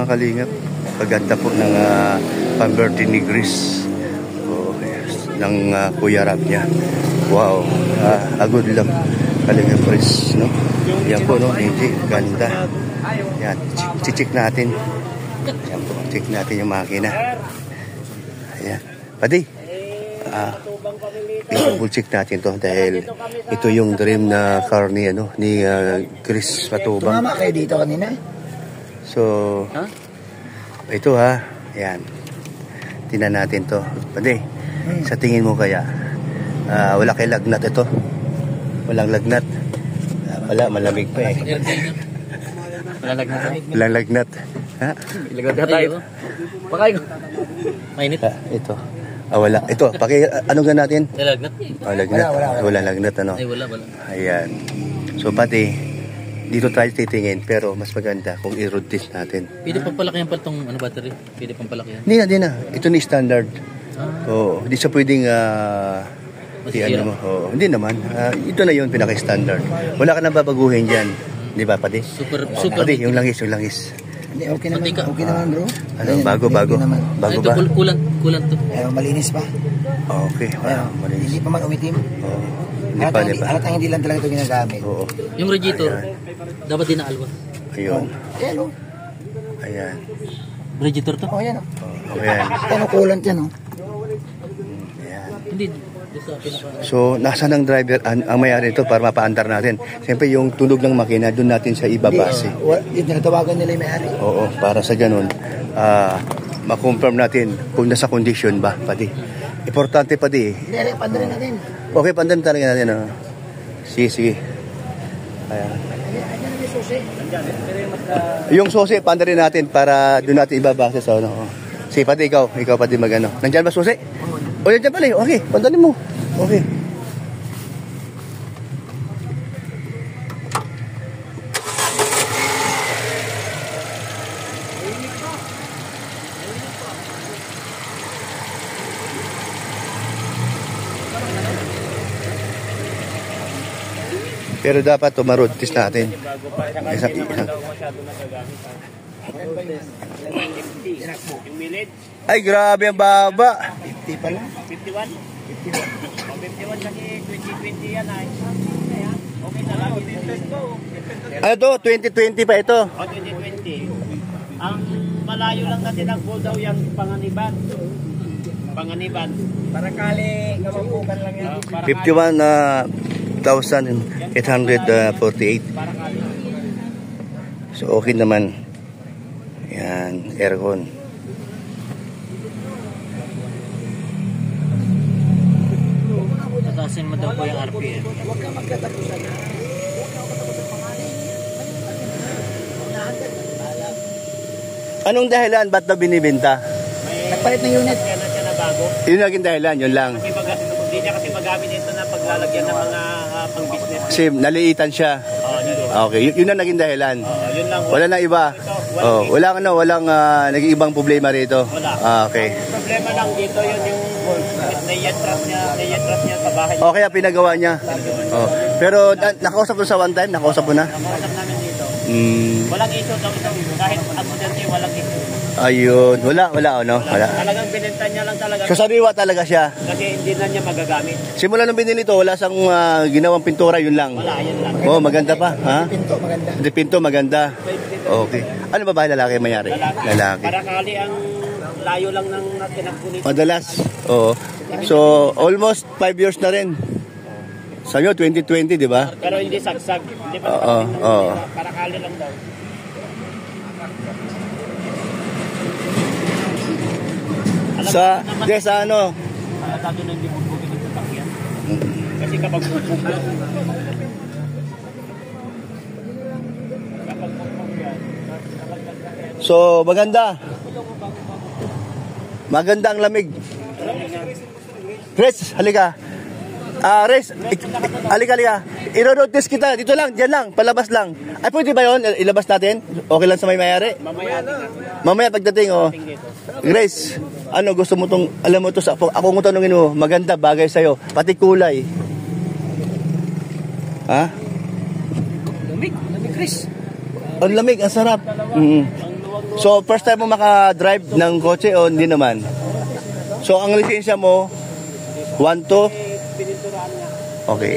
kalingap. Paganda po ng pang-birthday ni Grace. Oh, yes. Ng Kuya Rab niya. Wow. Agod lang. Kalingap Grace, no? Yan po, no? Hindi. Ganda. Yan. Check natin. Yan po. Check natin yung makina. Ayan. Pati. I-double check natin to dahil ito yung dream na car ni, ni Chris Matubang. Tumama kayo dito kanina? So, ito ayan. Tingnan natin to. Pati, sa tingin mo kaya, wala kay lagnat ito? Walang lagnat? Wala, malamig pa eh. Walang lagnat. Walang lagnat. Ha? Lagnat tayo. Pakay ko. Mainit. Ito. Wala. Ito, ano nga natin? Lagnat. Lagnat. Wala lagnat, ano? Ay, wala. Ayan. So, pati, dito tayo titingin, pero mas maganda kung i-road test natin. Pwede pang palakihan pa itong battery? Pwede pang palakihan? Hindi na. Ito ni standard. Oo. Hindi siya pwedeng, hindi naman. Ito na yun, pinaka-standard. Wala ka nang babaguhin dyan. Di ba, pati? Super. Pati, yung langis. Hindi, okay naman bro. Bago ba? Kulant to. Malinis pa. Okay, malinis. Hindi pa man umitim. Hindi pa. Halatang hindi lang talaga ito ginagamit. Oo. Yung radiator, dapat din na alwa. Ayun. Ayan. Ayan. Radiator to? Ayan. Ayan. Ayan, kulant yan. Ayan. Hindi. So, nasa ng driver ang mayari ito para mapaandar natin. Siyempre, yung tunog ng makina, doon natin siya ibabase. Hindi, natawagan nila yung mayari. Oo, para sa ganun, ma-confirm natin kung nasa condition ba, pati. Importante, pati. Hindi, pandarin natin. Okay, pandarin talaga natin. Sige. Ayan. Yung susi, pandarin natin para doon natin ibabase sa ano. Sige, pati ikaw pati magano. Nandyan ba susi? O, nandyan pala. Okay, pandarin mo. Okay. Pero dapat tumarod test natin. Ay, grabe ang baba. 50 pa lang. 51? 51 kasi 2020 yan ay. Okay na lang. Ano to? 2020 pa ito? O, 2020. Ang malayo lang kasi nag-go daw yung Panganiban. Para kali, kamampukan lang yan. 51,848. So, okay naman. Yan, aircon. Tatasin mo daw po yung RPM. Huwag ka magkatapusan na. Anong dahilan? Ba't na binibenta? Nagpalit ng unit. Kaya na siya na bago. Yun naging dahilan, yun lang. Hindi niya kasi magamit ito na paglalagyan ng mga pang-business. Kasi naliitan siya. Okay, yun ang naging dahilan. Yun lang. Wala na iba. Walang naging ibang problema rito. Wala. Okay. Problema lang dito yun yung naiatras niya sa bahay. Okay, pinagawa niya. Pero nakausap mo sa one time? Nakausap mo na? Nakausap namin dito. Walang issue daw ito. Kahit aksidente, walang issue. Ayun. Wala, no? Wala. Talagang binenta niya lang talaga. So, sariwa talaga siya. Kasi hindi na niya magagamit. Simula nung binili ito, wala sang ginawang pintura, yun lang. Wala, yun lang. Oh, maganda pa. Ha? Pinto, maganda. Hindi, pinto, maganda. Okay. Ano ba lalaki mayari? Lalaki. Para kali ang layo lang ng tinagpunit. Madalas. Oo. So, almost 5 years na rin. Sa inyo, 2020, di ba? Pero hindi sagsag. Hindi pa Oo. para kali lang daw. Sa ano? Malatado na hindi bubugin ng sasakyan. Kasi kapag bubugin So, maganda. Maganda ang lamig. Chris, halika. Res, halika. I-road test kita. Dito lang, dyan lang, palabas lang. Ay, pwede ba yun? Ilabas natin? Okay lang sa may-mayari? Mamaya pagdating, Grace, ano gusto mo tong, alam mo to, ako mo tanongin mo, maganda, bagay sa'yo, pati kulay. Ha? Lamig, Chris. Ang lamig, ang sarap. ang luwag So, first time mo maka-drive ng kotse o hindi naman? So, ang lisensya mo, 1, 2? Okay.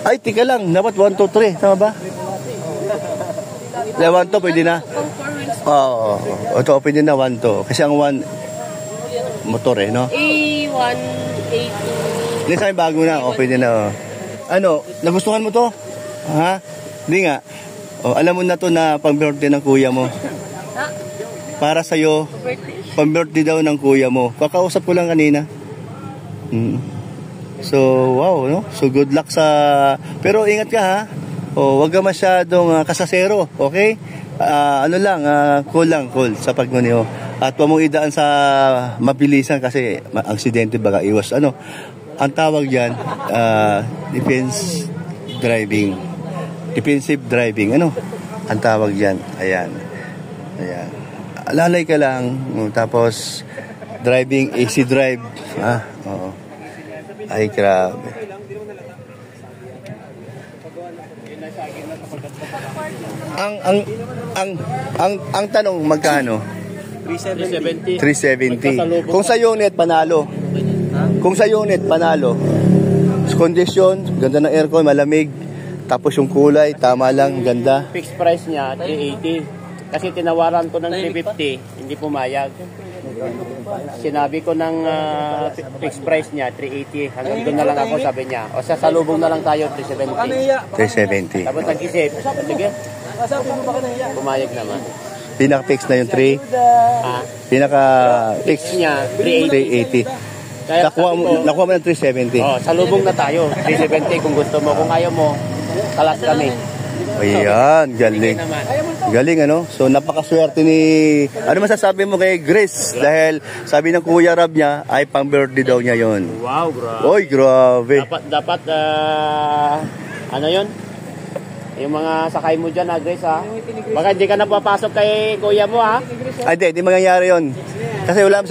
Ay, tika lang. Dapat 1, 2, 3. Tama ba? 1, 2, pwede na? Oo. Ito, pwede na 1, 2. Kasi ang 1, motor no? A1, A2. Hindi sa akin bago na. O, pwede na. Oh. Ano, nagustuhan mo to? Ha? Hindi nga. O, alam mo na to na pang-birthday ng kuya mo. Para sa'yo, pang-birthday daw ng kuya mo. Kakausap ko lang kanina. So, wow, no? So, good luck sa... Pero ingat ka, ha? O, wag ka masyadong kasasero, okay? Ano lang, cool sa pagmuniho. At huwag mong idaan sa mabilisan kasi aksidente baga iwas. Ano? Ang tawag dyan, defensive driving. Ano? Ang tawag dyan. Ayan. Lalay ka lang. Tapos, driving, easy drive. Oo. Ay, grabe. Ang tanong, magkano? 370. 370. Kung sa unit, panalo. Kondisyon, ganda ng aircon, malamig. Tapos yung kulay, tama lang, ganda. Fixed price niya, 380. Kasi tinawaran ko ng 350, hindi pumayag. Sinabi ko ng fixed price niya, 380. Hanggang doon na lang ako, sabi niya. O sa salubong na lang tayo, 370. 370. Tapos nag-isip, sige, pumayag naman. Pinaka-fix na yung 3. Pinaka-fix Niya, 380. 380. Kaya Nakuha mo ng 370. salubong na tayo, 370 kung gusto mo. Kung ayaw mo, kalas kami. Ayan, galing. Naman. Galing, ano? So, napakaswerte ni... Ano masasabi mo kay Grace? Dahil sabi ng Kuya Rab niya, ay pang-birthday daw niya yon. Wow, grabe. Oy, grabe. Dapat, ano yun? Yung mga sakay mo dyan, Grace, ha? Baka hindi ka na papasok kay kuya mo, ha? Ay, di mangyayari yon. Kasi wala mo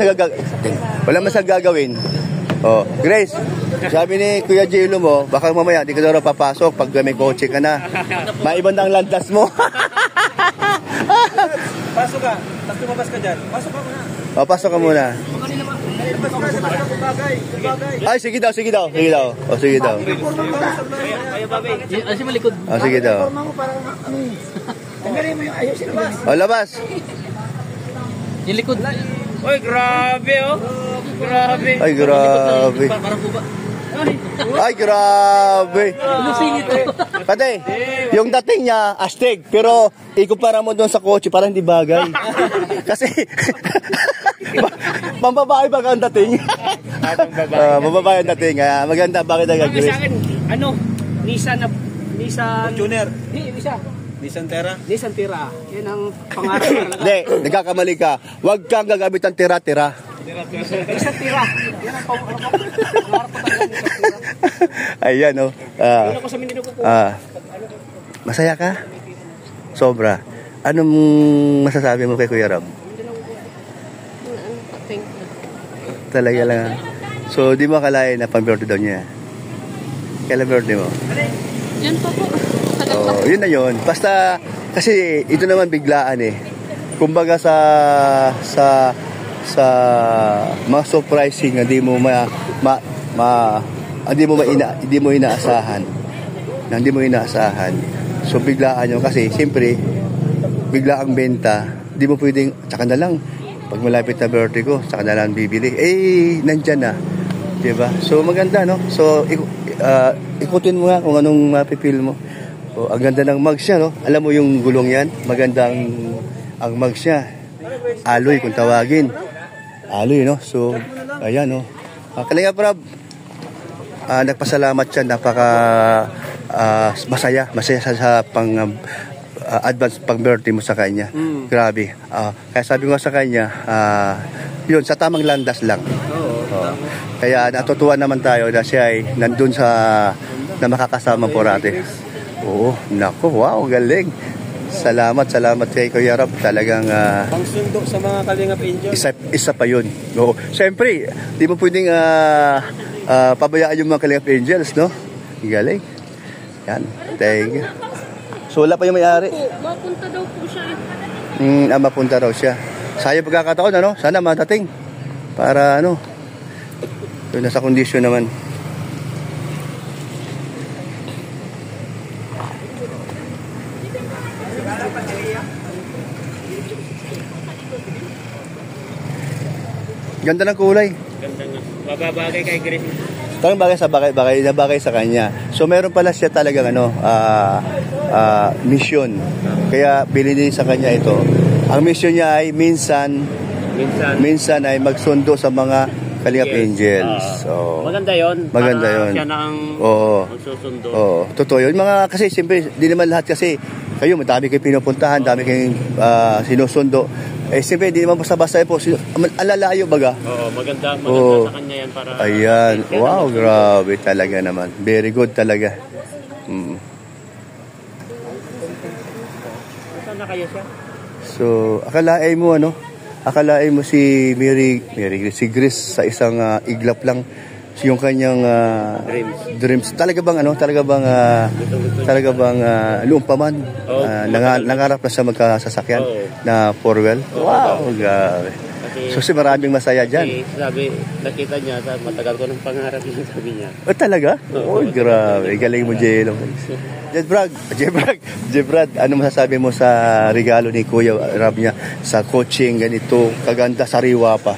sa gagawin. Oh, Grace, sabi ni Kuya Jello mo, baka mamaya di ka daw papasok pag may kotse ka na. Maiban na ang landas mo. Pasok ka. Tapos lumabas ka dyan. Pasok ka muna. Oh, pasok ka muna. Ay, sige daw. Oh, sige daw. Kasi malikod. Oh, sige daw. Tanggalin mo yung ayos sila ba? Oh, labas. Yung likod. Uy, grabe, oh. Grabe. Ay, grabe. Parang buba. Ay, grabe. Lusing ito. Pati, yung dating niya, astig. Pero, ikumpara mo doon sa kotse, parang hindi bagay. Kasi, mambabae ba ang dating? Mambabae ang dating. Maganda, bakit Sa nag-agree? akin, Nissan Tuner. Nissan Nissan Terra. Yan ang pangarap talaga. Hindi, nagkakamali ka. Huwag kang gagamit ng tira-tira. Nissan Terra. Yan ang pangarap ko talaga. Ayan, oh. Yun ako sa Mindanao ko. Masaya ka? Sobra. Anong masasabi mo kay Kuya Rob? Thank you. Talaga lang. So, di mo akalain na pang-birthday daw niya. Kailan birthday mo? Yan pa po. Oh, yun na yun. Basta, kasi ito naman biglaan eh. Kumbaga sa mga surprising, hindi mo inaasahan. Hindi mo inaasahan. So, biglaan yun kasi, siyempre, bigla ang benta. Hindi mo pwedeng, tsaka na lang. Pag malapit na birthday ko, tsaka na lang bibili. Nandyan na. Diba? So, maganda, no? So, ikutin mo nga kung anong mapipil mo. So, ang ganda ng mugs niya, no? Alam mo yung gulong yan? Magandang ang mugs niya. Alloy, kung tawagin. Alloy, no? So, ayan, no? Kalinga Prab, nagpasalamat siya. Masaya sa advance pang birthday mo sa kanya. Grabe. Kaya sabi ko sa kanya, yun, sa tamang landas lang. Kaya natutuwa naman tayo na siya ay nandun na makakasama po natin. Oo, nako, wow, galing. Salamat kay Kuya Rob. Talagang Pangsundo sa mga Kalingap Angels. isa pa yun. Oo. Siyempre, di mo pwedeng pabayaan yung mga Kalingap Angels, no? Galing. Yan, thank you. So wala pa yung may-ari. Mapunta daw po siya. Mapunta raw siya. Sayang pagkakataon, ano? Sana matating. Para ano, yun, nasa kondisyon naman. Ganda ng kulay. Ganda nga. Bababagay kay Grace. Talagang bagay sa kanya. So meron pala siya talagang mission. Kaya bilhin sa kanya ito. Ang mission niya ay minsan ay magsundo sa mga Kalingap Angels. So, maganda 'yon. Maganda 'yon. Siya na ang magsusundo. Oo, totoo 'yun. Mga kasi siyempre di naman lahat kasi kayo madami kayong pinupuntahan, dami kayong sinusundo. Eh siyempre di naman basta-basta po alalayo baga. Oo, maganda sa kanya 'yan para. Ayan. Wow, grabe talaga naman. Very good talaga. Saan na kayo siya? So, akalain mo si si Grace sa isang iglap lang yung kanyang dreams. Talaga bang lumpaman? Nangarap na sa magkasasakyan na 4-wheel? Wow, grabe. So, maraming masaya dyan. Sabi, nakita niya, matagal ko ng pangarap yung sabi niya. Talaga? Oh, grabe. Galing mo, Jello. Jebrad, ano masasabi mo sa regalo ni Kuya Rab niya sa coaching, ganito, kaganda, sariwa pa?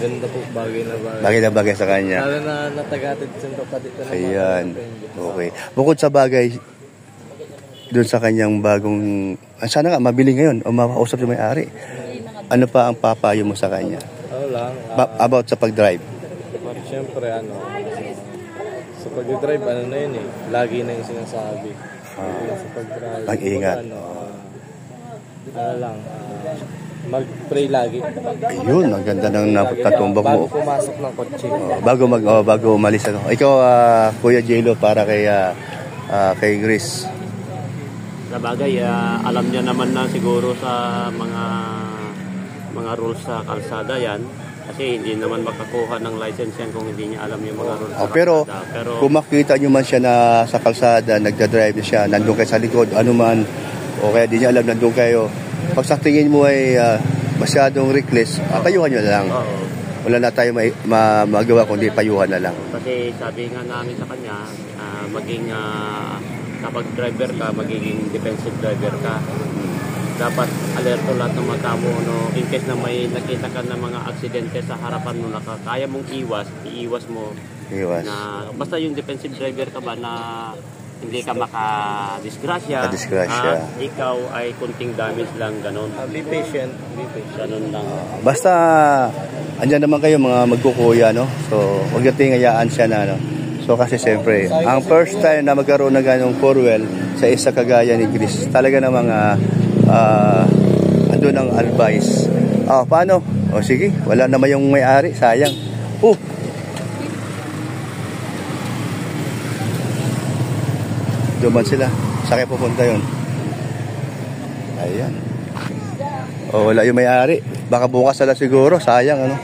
Ganda po, bagay Bagay na bagay sa kanya. Lalo na natagatid sa dito na. Ayan. Okay. Bukod sa bagay, doon sa kanyang bagong, sana nga, mabili ngayon o makausap yung may-ari. Ano pa ang papayo mo sa kanya? Lang. About sa pag-drive? Siyempre, sa pag-drive, na yun eh. Lagi na yung sinasabi. Sa pag-drive. Mag-ingat. Mag-pray lagi. Ayun, ang ganda ng natumbak mo. Bago pumasok ng kotse. Bago umalis. Ikaw, Kuya Jello, para kay Grace. Sa bagay, alam niya naman na siguro sa mga rules sa kalsada yan. Kasi hindi naman makakuha ng license yan kung hindi niya alam yung mga rules sa pero kalsada. Pero kung makita nyo man siya na sa kalsada, nagdadrive na siya, nandun kayo sa likod, anuman, o kaya di niya alam nandun kayo, pag sa tingin mo ay masyadong reckless, payuhan nyo na lang. Wala na tayo magawa kundi payuhan na lang. Kasi sabi nga namin sa kanya, maging kapag driver ka, magiging defensive driver ka. Dapat alerto lahat ng mga tao, no? In case na may nakita ka ng mga aksidente sa harapan mo na kaya mong iiwas mo. Na, basta yung defensive driver ka ba na hindi ka makadisgrasya, ikaw ay kunting damage lang, ganon. Be patient. Ganon lang. Basta, andyan naman kayo mga magkukuya, no? So, huwag natin hayaan siya na, no? So, kasi siyempre, ang first time na magkaroon ng ganong 4-wheel sa isa kagaya ni Grace, talaga namang andun ang advice. Paano? Sige, wala naman yung may-ari, sayang. Duman sila. Saan kayo pupunta yun? Ayan. Wala yung may-ari. Baka bukas sila siguro. Sayang, ano?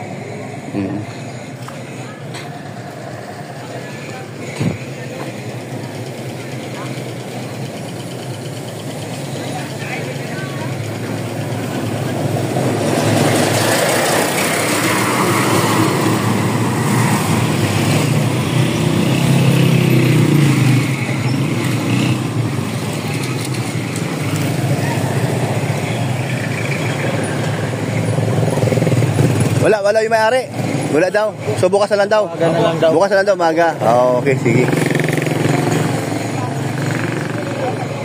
Wala yung may-ari. Wala daw. So bukas na lang daw. Bukas na lang daw, maga. Okay, sige.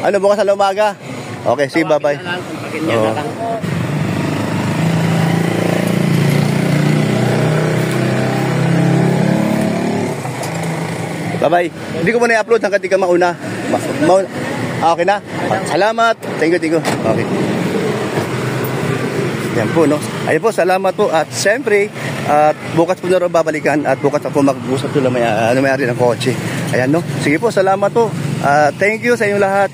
Ano, bukas na lang umaga? Okay, sige, bye-bye. Bye-bye. Hindi ko muna i-upload hanggang di ka mauna. Okay na? Salamat. Thank you. Okay. Yan po, no? Ayun po, salamat po. At siyempre, bukas po na rin babalikan at bukas ako mag-usap doon may-ari ng kotse. Ayan, no? Sige po, salamat po. Thank you sa inyong lahat.